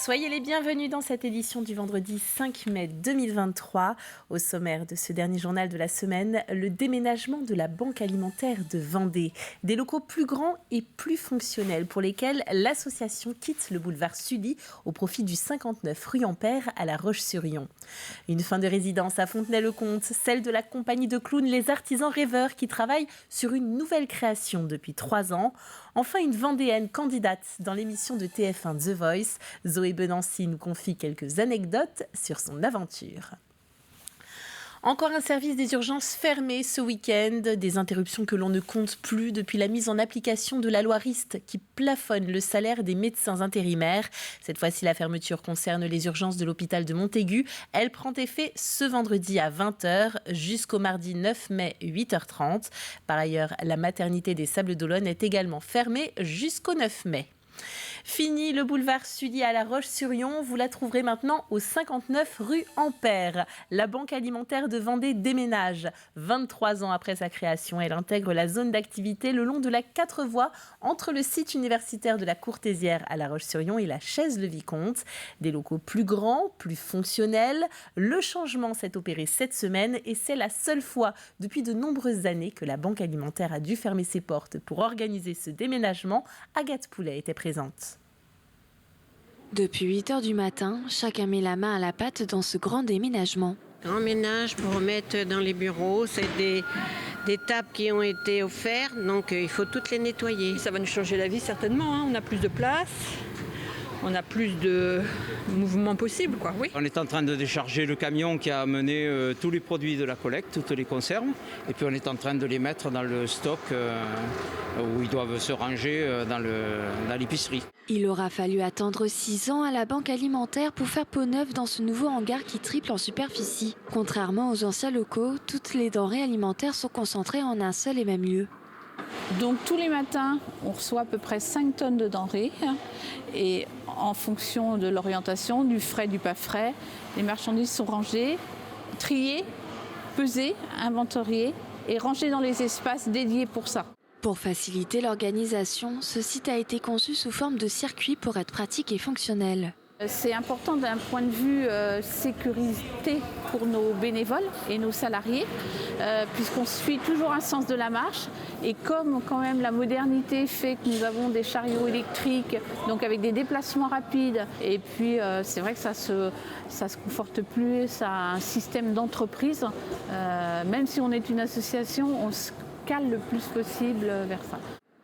Soyez les bienvenus dans cette édition du vendredi 5 mai 2023. Au sommaire de ce dernier journal de la semaine, le déménagement de la Banque alimentaire de Vendée. Des locaux plus grands et plus fonctionnels pour lesquels l'association quitte le boulevard Sully au profit du 59 rue Ampère à La Roche-sur-Yon. Une fin de résidence à Fontenay-le-Comte, celle de la compagnie de clowns Les Artisans Rêveurs qui travaille sur une nouvelle création depuis 3 ans. Enfin, une Vendéenne candidate dans l'émission de TF1 The Voice. Zoé Benancy nous confie quelques anecdotes sur son aventure. Encore un service des urgences fermé ce week-end, des interruptions que l'on ne compte plus depuis la mise en application de la loi Rist qui plafonne le salaire des médecins intérimaires. Cette fois-ci, la fermeture concerne les urgences de l'hôpital de Montaigu. Elle prend effet ce vendredi à 20h jusqu'au mardi 9 mai 8h30. Par ailleurs, la maternité des Sables-d'Olonne est également fermée jusqu'au 9 mai. Fini le boulevard Sully à La Roche-sur-Yon, vous la trouverez maintenant au 59 rue Ampère. La Banque alimentaire de Vendée déménage. 23 ans après sa création, elle intègre la zone d'activité le long de la 4 voies entre le site universitaire de la Courtésière à La Roche-sur-Yon et la Chaise-le-Vicomte. Des locaux plus grands, plus fonctionnels. Le changement s'est opéré cette semaine et c'est la seule fois depuis de nombreuses années que la Banque alimentaire a dû fermer ses portes pour organiser ce déménagement. Agathe Poulet était présente. Depuis 8h du matin, chacun met la main à la pâte dans ce grand déménagement. Grand ménage pour remettre dans les bureaux, c'est des tables qui ont été offertes, donc il faut toutes les nettoyer. Ça va nous changer la vie certainement, hein. On a plus de place, on a plus de mouvements possibles, quoi. Oui. On est en train de décharger le camion qui a amené tous les produits de la collecte, toutes les conserves, et puis on est en train de les mettre dans le stock où ils doivent se ranger dans l'épicerie. Il aura fallu attendre 6 ans à la Banque alimentaire pour faire peau neuve dans ce nouveau hangar qui triple en superficie. Contrairement aux anciens locaux, toutes les denrées alimentaires sont concentrées en un seul et même lieu. Donc tous les matins, on reçoit à peu près 5 tonnes de denrées et en fonction de l'orientation, du frais, du pas frais, les marchandises sont rangées, triées, pesées, inventoriées et rangées dans les espaces dédiés pour ça. Pour faciliter l'organisation, ce site a été conçu sous forme de circuit pour être pratique et fonctionnel. C'est important d'un point de vue sécurité pour nos bénévoles et nos salariés, puisqu'on suit toujours un sens de la marche. Et comme quand même la modernité fait que nous avons des chariots électriques, donc avec des déplacements rapides, et puis c'est vrai que ça se conforte plus à un système d'entreprise. Même si on est une association, on se cale le plus possible vers ça.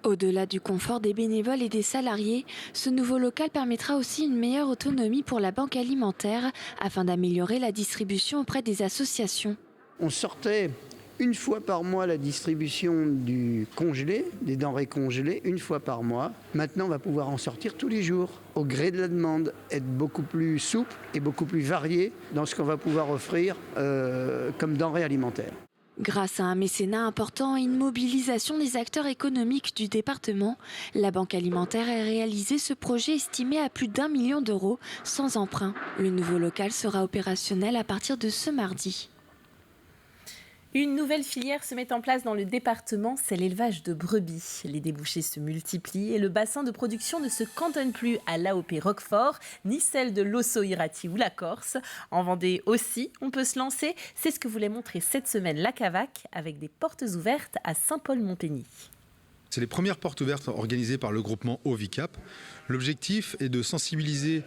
Au-delà du confort des bénévoles et des salariés, ce nouveau local permettra aussi une meilleure autonomie pour la Banque alimentaire afin d'améliorer la distribution auprès des associations. On sortait une fois par mois la distribution du congelé, des denrées congelées, une fois par mois. Maintenant, on va pouvoir en sortir tous les jours, au gré de la demande, être beaucoup plus souple et beaucoup plus varié dans ce qu'on va pouvoir offrir comme denrées alimentaires. Grâce à un mécénat important et une mobilisation des acteurs économiques du département, la Banque alimentaire a réalisé ce projet estimé à plus d'1 million d'euros sans emprunt. Le nouveau local sera opérationnel à partir de ce mardi. Une nouvelle filière se met en place dans le département, c'est l'élevage de brebis. Les débouchés se multiplient et le bassin de production ne se cantonne plus à l'AOP Roquefort, ni celle de l'Osso-Iraty ou la Corse. En Vendée aussi, on peut se lancer. C'est ce que voulait montrer cette semaine la Cavac avec des portes ouvertes à Saint-Paul-Montény. C'est les premières portes ouvertes organisées par le groupement Ovicap. L'objectif est de sensibiliser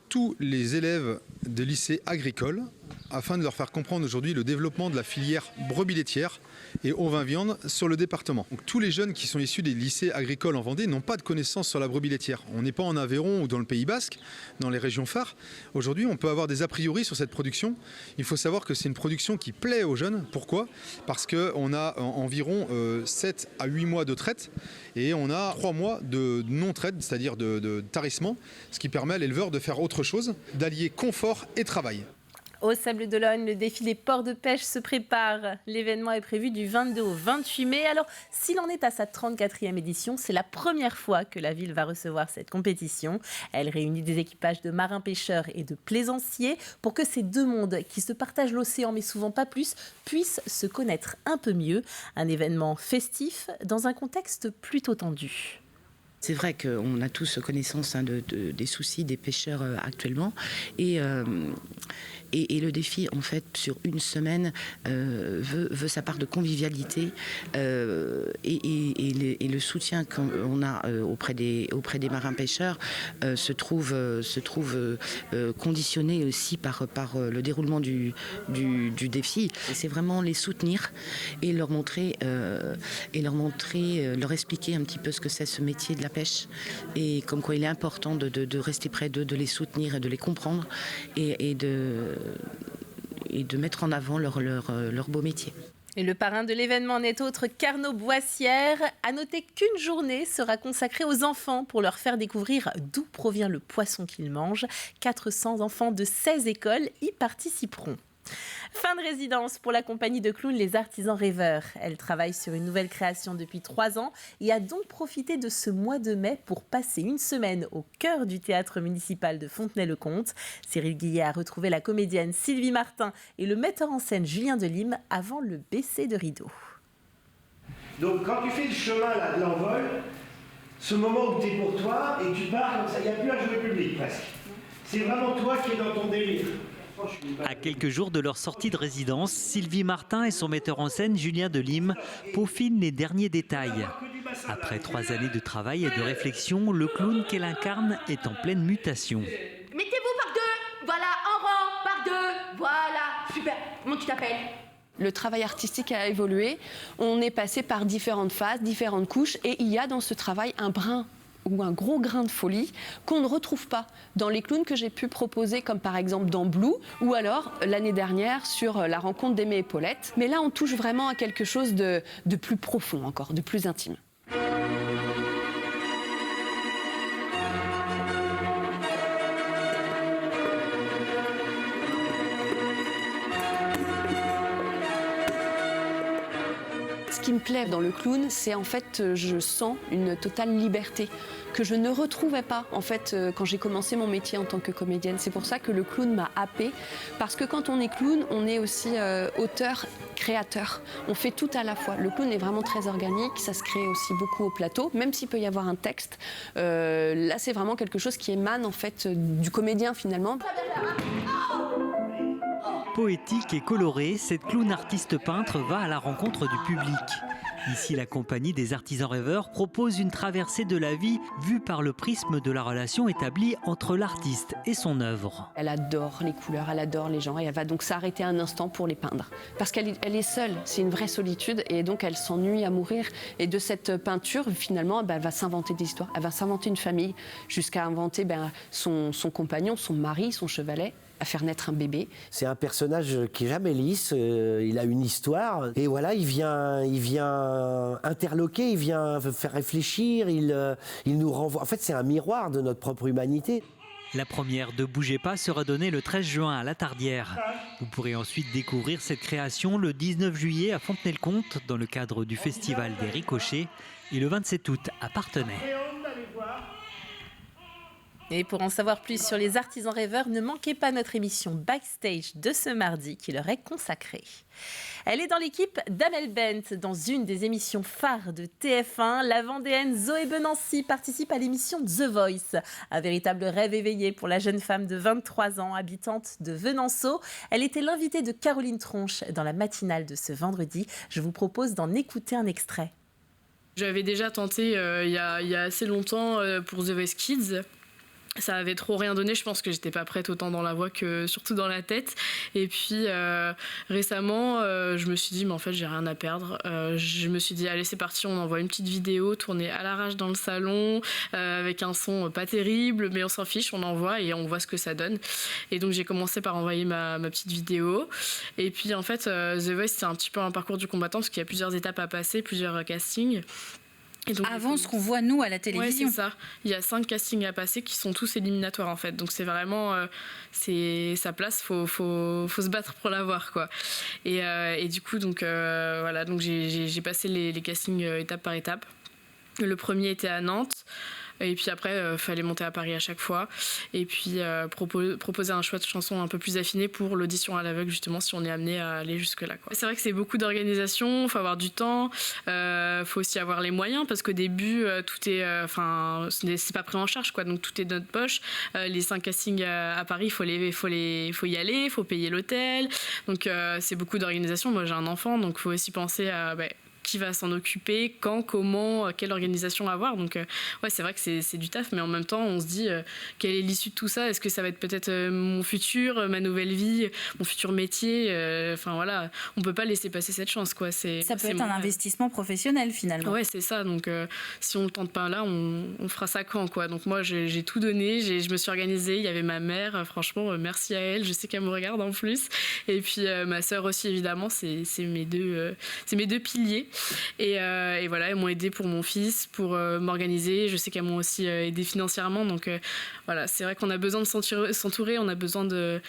tous les élèves des lycées agricoles afin de leur faire comprendre aujourd'hui le développement de la filière brebis laitière et ovin-viande sur le département. Donc, tous les jeunes qui sont issus des lycées agricoles en Vendée n'ont pas de connaissances sur la brebis laitière. On n'est pas en Aveyron ou dans le Pays Basque, dans les régions phares. Aujourd'hui, on peut avoir des a priori sur cette production. Il faut savoir que c'est une production qui plaît aux jeunes. Pourquoi ? Parce qu'on a environ 7 à 8 mois de traite et on a 3 mois de non-traite, c'est-à-dire de tarissement, ce qui permet à l'éleveur de faire autre chose, d'allier confort et travail. Aux Sables-d'Olonne, le défi des ports de pêche se prépare. L'événement est prévu du 22 au 28 mai. Alors, s'il en est à sa 34e édition, c'est la première fois que la ville va recevoir cette compétition. Elle réunit des équipages de marins-pêcheurs et de plaisanciers pour que ces deux mondes qui se partagent l'océan, mais souvent pas plus, puissent se connaître un peu mieux. Un événement festif dans un contexte plutôt tendu. C'est vrai qu'on a tous connaissance des soucis des pêcheurs actuellement et le défi, en fait, sur une semaine, veut sa part de convivialité et le soutien qu'on a auprès des marins pêcheurs se trouve conditionné aussi par le déroulement du défi. Et c'est vraiment les soutenir et leur expliquer un petit peu ce que c'est ce métier de la pêche et comme quoi il est important de rester près d'eux, de les soutenir et de les comprendre et de mettre en avant leur beau métier. Et le parrain de l'événement n'est autre qu'Arnaud Boissière. À noter qu'une journée sera consacrée aux enfants pour leur faire découvrir d'où provient le poisson qu'ils mangent. 400 enfants de 16 écoles y participeront. Fin de résidence pour la compagnie de clowns Les Artisans Rêveurs. Elle travaille sur une nouvelle création depuis 3 ans et a donc profité de ce mois de mai pour passer une semaine au cœur du théâtre municipal de Fontenay-le-Comte. Cyril Guillet a retrouvé la comédienne Sylvie Martin et le metteur en scène Julien Delim avant le baisser de rideau. Donc quand tu fais le chemin là, de l'envol, ce moment où tu es pour toi et tu pars comme ça, il n'y a plus à jouer public presque. C'est vraiment toi qui es dans ton délire. À quelques jours de leur sortie de résidence, Sylvie Martin et son metteur en scène Julien Delim peaufinent les derniers détails. Après 3 années de travail et de réflexion, le clown qu'elle incarne est en pleine mutation. Mettez-vous par 2, voilà, en rang, par 2, voilà, super, comment tu t'appelles ? Le travail artistique a évolué, on est passé par différentes phases, différentes couches, et il y a dans ce travail un brin ou un gros grain de folie qu'on ne retrouve pas dans les clowns que j'ai pu proposer, comme par exemple dans Blue, ou alors l'année dernière sur La rencontre d'Aimé et Paulette. Mais là, on touche vraiment à quelque chose de plus profond encore, de plus intime. Ce qui me plaît dans le clown, c'est en fait, je sens une totale liberté que je ne retrouvais pas en fait quand j'ai commencé mon métier en tant que comédienne. C'est pour ça que le clown m'a happée, parce que quand on est clown, on est aussi auteur, créateur. On fait tout à la fois. Le clown est vraiment très organique, ça se crée aussi beaucoup au plateau, même s'il peut y avoir un texte. Là, c'est vraiment quelque chose qui émane en fait du comédien finalement. Poétique et colorée, cette clown artiste peintre va à la rencontre du public. Ici, la compagnie des Artisans Rêveurs propose une traversée de la vie vue par le prisme de la relation établie entre l'artiste et son œuvre. Elle adore les couleurs, elle adore les gens et elle va donc s'arrêter un instant pour les peindre. Parce qu'elle est seule, c'est une vraie solitude et donc elle s'ennuie à mourir. Et de cette peinture, finalement, elle va s'inventer des histoires, elle va s'inventer une famille jusqu'à inventer son compagnon, son mari, son chevalet, à faire naître un bébé. C'est un personnage qui est jamais lisse, il a une histoire et voilà, il vient interloquer, il vient faire réfléchir, il nous renvoie. En fait, c'est un miroir de notre propre humanité. La première de Bougez pas sera donnée le 13 juin à La Tardière. Vous pourrez ensuite découvrir cette création le 19 juillet à Fontenay-le-Comte dans le cadre du festival des Ricochets et le 27 août à Parthenay. Et pour en savoir plus sur les Artisans Rêveurs, ne manquez pas notre émission Backstage de ce mardi qui leur est consacrée. Elle est dans l'équipe d'Amel Bent dans une des émissions phares de TF1. La Vendéenne Zoé Benancy participe à l'émission The Voice. Un véritable rêve éveillé pour la jeune femme de 23 ans, habitante de Venanceau. Elle était l'invitée de Caroline Tronche dans la matinale de ce vendredi. Je vous propose d'en écouter un extrait. J'avais déjà tenté il y a assez longtemps pour The Voice Kids. Ça avait trop rien donné, je pense que j'étais pas prête autant dans la voix que surtout dans la tête. Et puis récemment, je me suis dit, mais en fait, j'ai rien à perdre. Je me suis dit, allez, c'est parti, on envoie une petite vidéo tournée à l'arrache dans le salon, avec un son pas terrible, mais on s'en fiche, on envoie et on voit ce que ça donne. Et donc, j'ai commencé par envoyer ma petite vidéo. Et puis, en fait, The Voice, c'est un petit peu un parcours du combattant, parce qu'il y a plusieurs étapes à passer, plusieurs castings. Et donc, avant ce qu'on voit nous à la télévision. Ouais, c'est ça. Il y a 5 castings à passer qui sont tous éliminatoires en fait. Donc c'est vraiment c'est sa place, faut se battre pour l'avoir quoi. Et du coup donc voilà, donc j'ai passé les castings étape par étape. Le premier était à Nantes. Et puis après, fallait monter à Paris à chaque fois. Et puis proposer un choix de chansons un peu plus affiné pour l'audition à l'aveugle, justement, si on est amené à aller jusque-là, quoi. C'est vrai que c'est beaucoup d'organisation, il faut avoir du temps, faut aussi avoir les moyens, parce qu'au début, tout est... c'est pas pris en charge, quoi, donc tout est de notre poche. Les 5 castings à Paris, faut y aller, il faut payer l'hôtel. Donc c'est beaucoup d'organisation. Moi, j'ai un enfant, donc il faut aussi penser à... qui va s'en occuper, quand, comment, quelle organisation avoir. Donc ouais, c'est vrai que c'est du taf, mais en même temps on se dit quelle est l'issue de tout ça. Est-ce que ça va être peut-être mon futur, ma nouvelle vie, mon futur métier. Enfin voilà, on peut pas laisser passer cette chance, quoi. Ça peut être un investissement professionnel finalement. Ouais, c'est ça. Donc si on le tente pas là, on fera ça quand, quoi. Donc moi j'ai tout donné, je me suis organisée. Il y avait ma mère, franchement merci à elle, je sais qu'elle me regarde en plus. Et puis ma sœur aussi, évidemment, c'est mes deux piliers. Et voilà, elles m'ont aidé pour mon fils, pour m'organiser. Je sais qu'elles m'ont aussi aidé financièrement. Donc voilà, c'est vrai qu'on a besoin de s'entourer, on a besoin de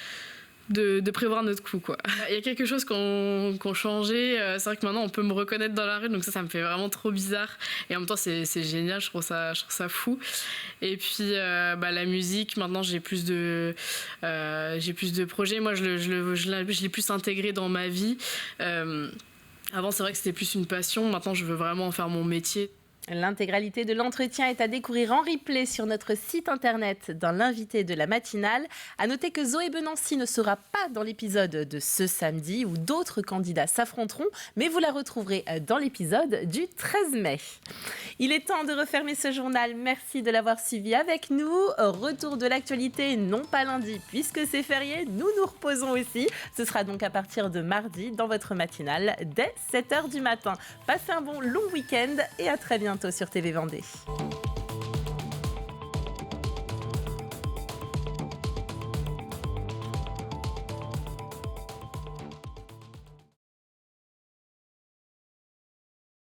prévoir notre coup, quoi. Il y a quelque chose qu'on changeait. C'est vrai que maintenant on peut me reconnaître dans la rue, donc ça me fait vraiment trop bizarre. Et en même temps c'est génial, je trouve ça fou. Et puis la musique, maintenant j'ai plus de projets. Moi je l'ai plus intégré dans ma vie. Avant, c'est vrai que c'était plus une passion. Maintenant, je veux vraiment en faire mon métier. L'intégralité de l'entretien est à découvrir en replay sur notre site internet dans l'invité de la matinale. À noter que Zoé Benancy ne sera pas dans l'épisode de ce samedi où d'autres candidats s'affronteront, mais vous la retrouverez dans l'épisode du 13 mai. Il est temps de refermer ce journal. Merci de l'avoir suivi avec nous. Retour de l'actualité, non pas lundi puisque c'est férié, nous nous reposons aussi. Ce sera donc à partir de mardi dans votre matinale dès 7h du matin. Passez un bon long week-end et à très bientôt sur TV Vendée.